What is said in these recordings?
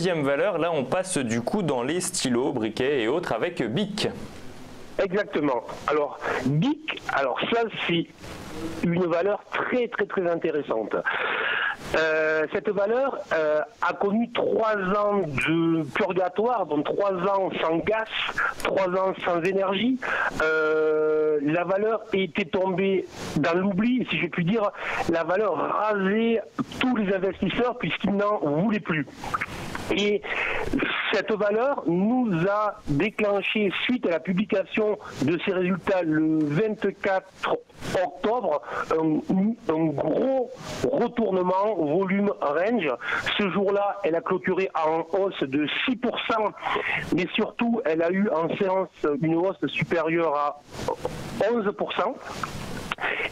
deuxième valeur, là on passe du coup dans les stylos, briquets et autres avec Bic. Exactement. Alors, Bic, alors ça c'est une valeur très intéressante. Cette valeur a connu 3 ans de purgatoire, donc 3 ans sans gaz, 3 ans sans énergie. La valeur était tombée dans l'oubli, si je puis dire. La valeur rasait tous les investisseurs puisqu'ils n'en voulaient plus. Et cette valeur nous a déclenché, suite à la publication de ces résultats le 24 octobre, un gros retournement volume range. Ce jour-là, elle a clôturé en hausse de 6%, mais surtout, elle a eu en séance une hausse supérieure à 11%.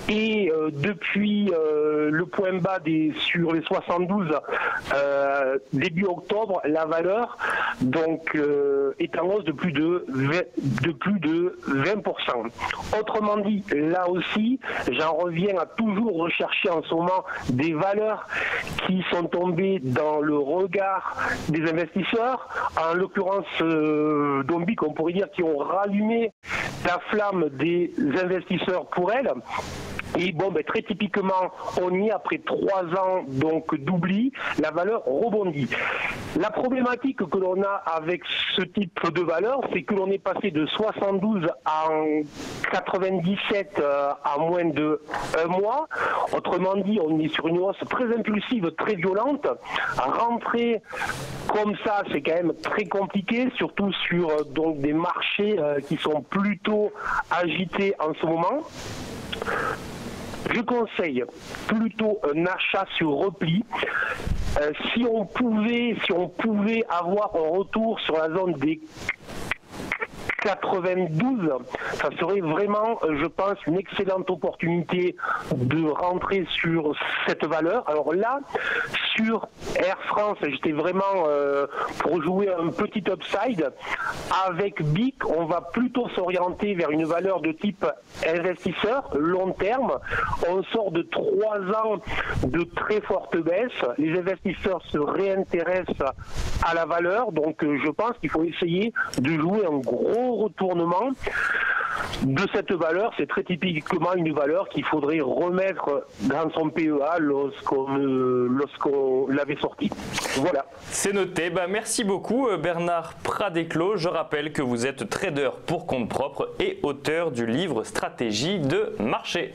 Et depuis le point bas sur les 72 début octobre, la valeur donc est en hausse de plus de 20%. Autrement dit, là aussi, j'en reviens à toujours rechercher en ce moment des valeurs qui sont tombées dans le regard des investisseurs, en l'occurrence Dombic, on pourrait dire, qui ont rallumé la flamme des investisseurs pour elles. Et bon, très typiquement, on y est après 3 ans donc d'oubli, la valeur rebondit. La problématique que l'on a avec ce type de valeur, c'est que l'on est passé de 72 à 97 à moins de 1 mois. Autrement dit, on est sur une hausse très impulsive, très violente. Rentrer comme ça, c'est quand même très compliqué, surtout sur donc des marchés qui sont plutôt agités en ce moment. Je conseille plutôt un achat sur repli. Si on pouvait avoir un retour sur la zone des 92, ça serait vraiment, je pense, une excellente opportunité de rentrer sur cette valeur. Alors là, sur Air France, j'étais vraiment pour jouer un petit upside. Avec Bic, on va plutôt s'orienter vers une valeur de type investisseur, long terme. On sort de 3 ans de très forte baisse. Les investisseurs se réintéressent à la valeur. Donc je pense qu'il faut essayer de jouer un gros retournement de cette valeur. C'est très typiquement une valeur qu'il faudrait remettre dans son PEA lorsqu'on l'avait sorti. Voilà. C'est noté. Merci beaucoup Bernard Pradeclos. Je rappelle que vous êtes trader pour compte propre et auteur du livre Stratégie de marché.